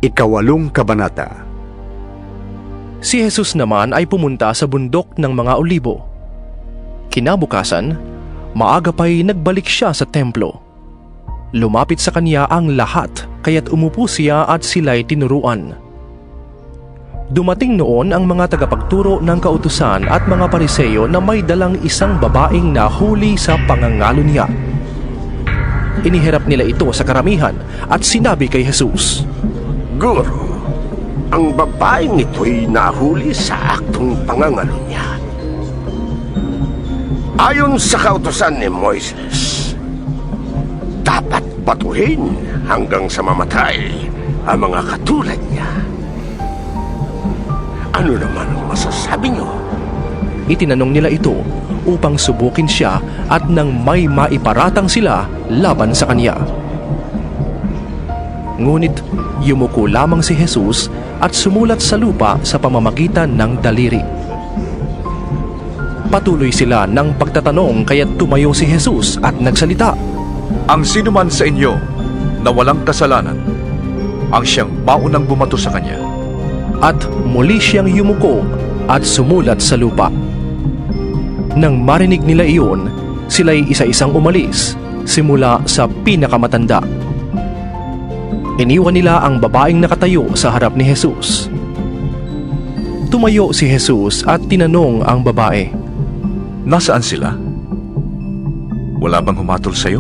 Ikawalong Kabanata. Si Jesus naman ay pumunta sa bundok ng mga Olibo. Kinabukasan, maaga pa'y nagbalik siya sa templo. Lumapit sa kanya ang lahat, kaya't umupo siya at sila'y tinuruan. Dumating noon ang mga tagapagturo ng kautusan at mga Pariseo na may dalang isang babaeng nahuli sa pangangalo niya. Inihirap nila ito sa karamihan at sinabi kay Jesus, Guro, ang babaeng ito'y nahuli sa aktong pangangalo niya. Ayon sa kautusan ni Moises, dapat batuhin hanggang sa mamatay ang mga katulad niya. Ano naman ang masasabi niyo? Itinanong nila ito upang subukin siya at nang may maiparatang sila laban sa kanya. Ngunit yumuko lamang si Jesus at sumulat sa lupa sa pamamagitan ng daliri. Patuloy sila ng pagtatanong kaya't tumayo si Jesus at nagsalita. Ang sinuman sa inyo na walang kasalanan, ang siyang baunang bumato sa kanya. At muli siyang yumuko at sumulat sa lupa. Nang marinig nila iyon, sila'y isa-isang umalis, simula sa pinakamatanda. Iniwan nila ang babaeng nakatayo sa harap ni Jesus. Tumayo si Jesus at tinanong ang babae, Nasaan sila? Wala bang humatol sa'yo?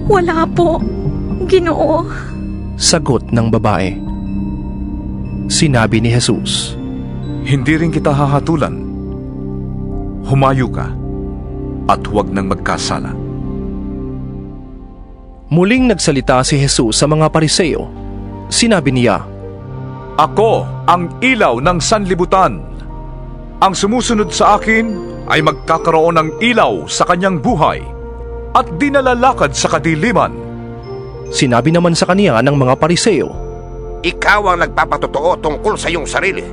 Wala po, Ginoo. Sagot ng babae. Sinabi ni Jesus, Hindi rin kita hahatulan. Humayo ka at huwag nang magkasala. Muling nagsalita si Jesus sa mga Pariseo. Sinabi niya, Ako ang ilaw ng sanlibutan. Ang sumusunod sa akin ay magkakaroon ng ilaw sa kanyang buhay at di nalalakad sa kadiliman. Sinabi naman sa kaniya ng mga Pariseo, Ikaw ang nagpapatotoo tungkol sa iyong sarili.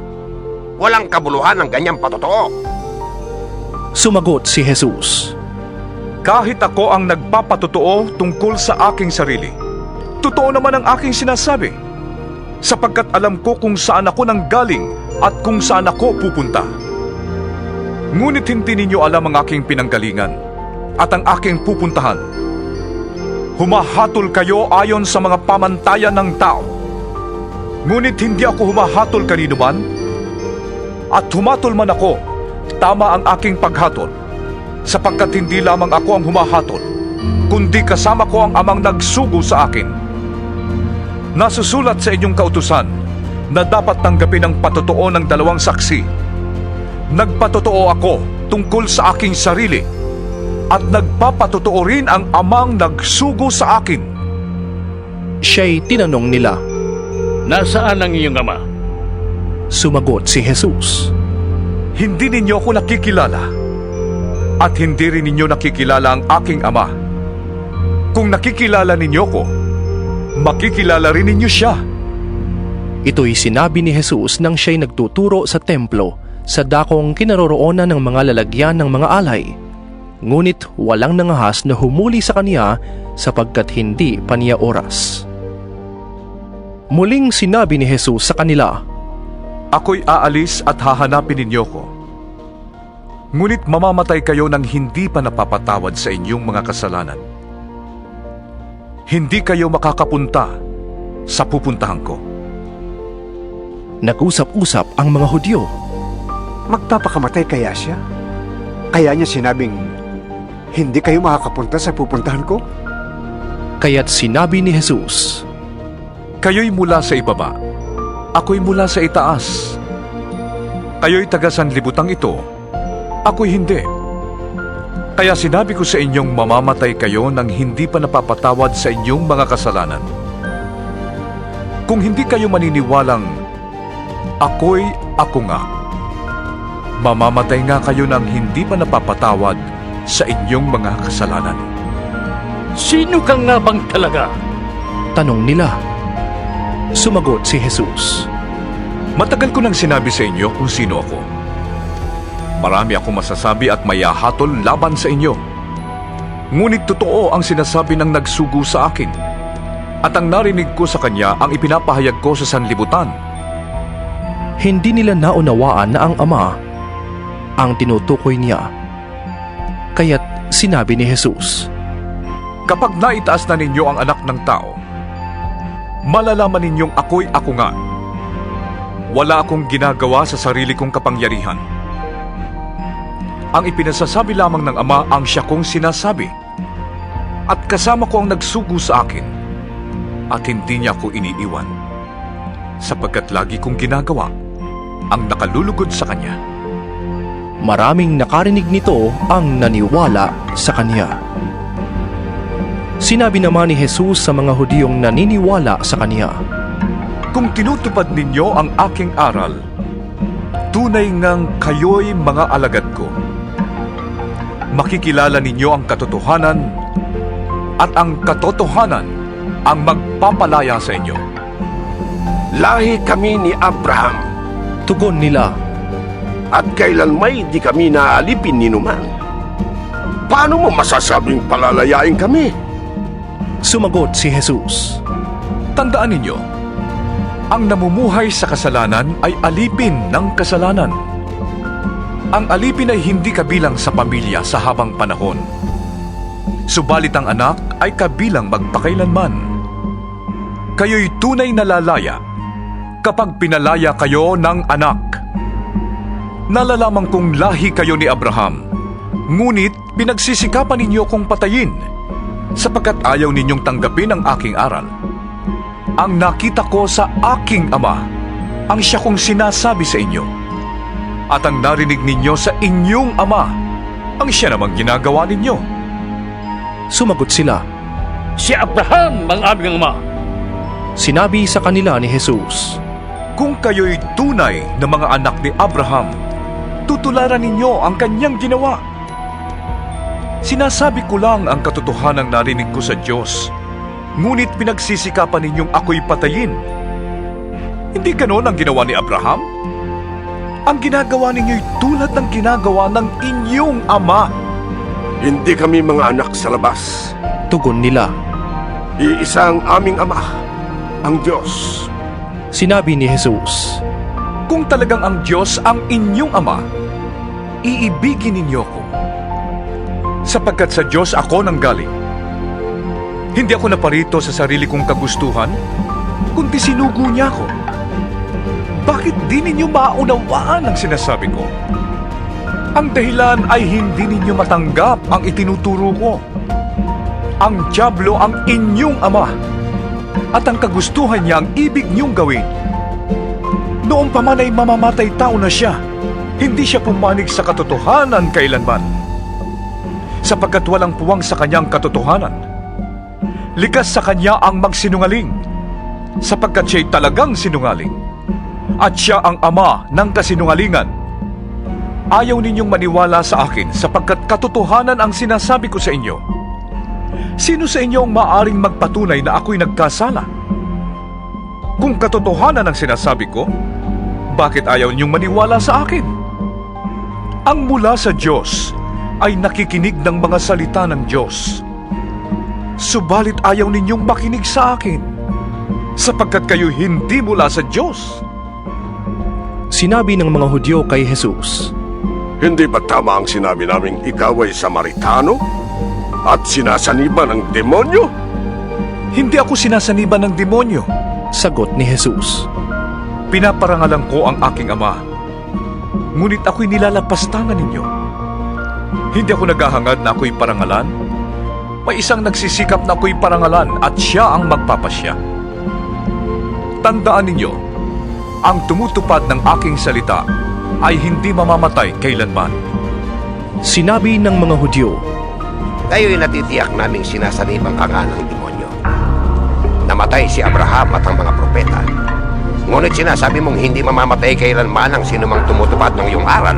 Walang kabuluhan ng ganyang patotoo. Sumagot si Jesus, Kahit ako ang nagpapatotoo tungkol sa aking sarili, totoo naman ang aking sinasabi, sapagkat alam ko kung saan ako nanggaling at kung saan ako pupunta. Ngunit hindi ninyo alam ang aking pinanggalingan at ang aking pupuntahan. Humahatol kayo ayon sa mga pamantayan ng tao. Ngunit hindi ako humahatol kanino man, at humatol man ako, tama ang aking paghatol, sapagkat hindi lamang ako ang humahatol, kundi kasama ko ang amang nagsugo sa akin. Nasusulat sa inyong kautusan na dapat tanggapin ang patotoo ng dalawang saksi. Nagpatotoo ako tungkol sa aking sarili, at nagpapatotoo rin ang amang nagsugo sa akin. Siya'y tinanong nila. Nasaan ang iyong ama? Sumagot si Jesus, Hindi ninyo ako nakikilala, at hindi rin ninyo nakikilala ang aking ama. Kung nakikilala ninyo ko, makikilala rin ninyo siya. Ito'y sinabi ni Jesus nang siya'y nagtuturo sa templo sa dakong kinaroroonan ng mga lalagyan ng mga alay. Ngunit walang nangahas na humuli sa kaniya sapagkat hindi pa niya oras. Muling sinabi ni Jesus sa kanila, Ako'y aalis at hahanapin ninyo ko. Ngunit mamamatay kayo nang hindi pa napapatawad sa inyong mga kasalanan. Hindi kayo makakapunta sa pupuntahan ko. Nag-usap-usap ang mga Hudyo. Magpapakamatay kaya siya? Kaya niya sinabing, hindi kayo makakapunta sa pupuntahan ko? Kaya't sinabi ni Jesus, Kayo'y mula sa ibaba, ako'y mula sa itaas. Kayo'y taga-sanlibutang ito, ako'y hindi. Kaya sinabi ko sa inyong mamamatay kayo nang hindi pa napapatawad sa inyong mga kasalanan. Kung hindi kayo maniniwalang, ako'y ako nga. Mamamatay nga kayo nang hindi pa napapatawad sa inyong mga kasalanan. Sino ka nga bang talaga? tanong nila. Sumagot si Jesus, Matagal ko nang sinabi sa inyo kung sino ako. Marami akong masasabi at mayahatol laban sa inyo. Ngunit totoo ang sinasabi ng nagsugo sa akin. At ang narinig ko sa kanya ang ipinapahayag ko sa sanlibutan. Hindi nila naunawaan na ang Ama ang tinutukoy niya. Kaya't sinabi ni Jesus, Kapag naitaas na ninyo ang anak ng tao, malalaman ninyong ako'y ako nga. Wala akong ginagawa sa sarili kong kapangyarihan. Ang ipinasasabi lamang ng Ama ang siya kong sinasabi. At kasama ko ang nagsugo sa akin. At hindi niya ako iniiwan. Sapagkat lagi kong ginagawa ang nakalulugod sa kanya. maraming nakarinig nito ang naniwala sa kanya. Sinabi naman ni Jesus sa mga Hudiyong naniniwala sa kanya, Kung tinutupad ninyo ang aking aral, tunay ngang kayo'y mga alagad ko. Makikilala ninyo ang katotohanan at ang katotohanan ang magpapalaya sa inyo. Lahi kami ni Abraham, tugon nila. at kailanmay di kami naalipin ni numan. Paano mo masasabing palalayain kami? Sumagot si Jesus, Tandaan ninyo, ang namumuhay sa kasalanan ay alipin ng kasalanan. Ang alipin ay hindi kabilang sa pamilya sa habang panahon. Subalit ang anak ay kabilang magpakailanman. Kayo'y tunay na lalaya kapag pinalaya kayo ng anak. Nalalaman kong lahi kayo ni Abraham, ngunit pinagsisikapan ninyo kong patayin sapagkat ayaw ninyong tanggapin ang aking aral. Ang nakita ko sa aking ama, ang siya kong sinasabi sa inyo. At ang narinig ninyo sa inyong ama, ang siya namang ginagawa ninyo. sumagot sila. Si Abraham ang aming ama. Sinabi sa kanila ni Jesus, Kung kayo'y tunay na mga anak ni Abraham, tutularan ninyo ang kanyang ginawa. Sinasabi ko lang ang katotohanang narinig ko sa Diyos, ngunit pinagsisikapan ninyong ako'y patayin. Hindi ganon ang ginawa ni Abraham? Ang ginagawa ninyo'y tulad ng ginagawa ng inyong ama. Hindi kami mga anak sa labas. tugon nila. Iisang aming ama, ang Diyos. Sinabi ni Jesus, Kung talagang ang Diyos ang inyong ama, iibigin ninyo ko. Sapagkat sa Diyos ako nanggaling. Hindi ako naparito sa sarili kong kagustuhan, kundi sinugo niya ako. Bakit di ninyo maunawaan ang sinasabi ko? Ang dahilan ay hindi ninyo matanggap ang itinuturo ko. Ang dyablo ang inyong ama, at ang kagustuhan niya ang ibig niyong gawin. Noong pa man ay mamamatay tao na siya, hindi siya pumanig sa katotohanan kailanman. Sapagkat walang puwang sa kanyang katotohanan. Likas sa kanya ang magsinungaling, sapagkat siya'y talagang sinungaling. At siya ang ama ng kasinungalingan. Ayaw ninyong maniwala sa akin sapagkat katotohanan ang sinasabi ko sa inyo. Sino sa inyo ang maaring magpatunay na ako'y nagkasala? Kung katotohanan ang sinasabi ko, bakit ayaw ninyong maniwala sa akin? Ang mula sa Diyos ay nakikinig ng mga salita ng Diyos. Subalit ayaw ninyong makinig sa akin, sapagkat kayo hindi mula sa Diyos. sinabi ng mga Hudyo kay Jesus, Hindi ba tama ang sinabi naming ikaw ay Samaritano? At sinasaniban ng demonyo? Hindi ako sinasaniban ng demonyo. sagot ni Jesus. Pinaparangalan ko ang aking ama, ngunit ako'y nilalapastangan ninyo. Hindi ako naghahangad na ako'y parangalan. May isang nagsisikap na ako'y parangalan at siya ang magpapasya. Tandaan ninyo, ang tumutupad ng aking salita ay hindi mamamatay kailanman. Sinabi ng mga Hudyo, Kayo'y natitiyak naming sinasanibang ka nga ng demonyo. Namatay si Abraham at ang mga propeta. Ngunit sinasabi mong hindi mamamatay kailanman ang sinumang tumutupad ng iyong aral.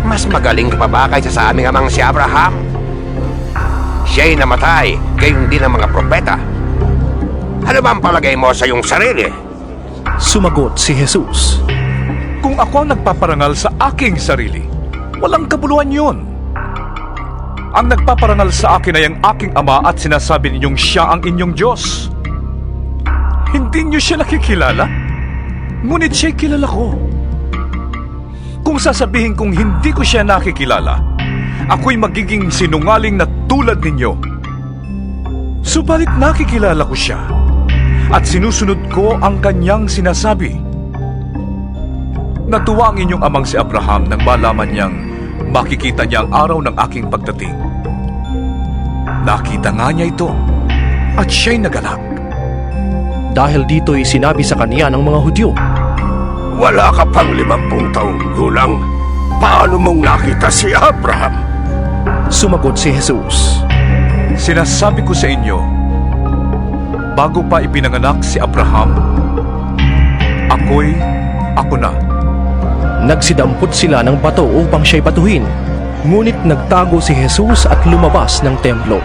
Mas magaling ka pa ba kaysa sa aming amang si Abraham? Siya'y namatay, gayon din ang mga propeta. Ano ba ang palagay mo sa iyong sarili? sumagot si Jesus. Kung ako ang nagpaparangal sa aking sarili, walang kabuluhan yun. Ang nagpaparangal sa akin ay ang aking ama at sinasabi ninyong siya ang inyong Diyos. Hindi niyo siya nakikilala? Ngunit siya'y kilala ko. Kung sasabihin kong hindi ko siya nakikilala, ako'y magiging sinungaling na tulad ninyo. Subalit nakikilala ko siya at sinusunod ko ang kanyang sinasabi. Natuwa ang inyong amang si Abraham nang malaman niyang makikita niya ang araw ng aking pagdating. Nakita nga niya ito at siya'y nagalak. Dahil dito'y sinabi sa kanya ng mga Hudyo, Wala ka pang 50 taong gulang. Paano mong nakita si Abraham? sumagot si Jesus. Sinasabi ko sa inyo, bago pa ipinanganak si Abraham, ako na. Nagsidampot sila ng bato upang siya'y batuhin, ngunit nagtago si Jesus at lumabas ng templo.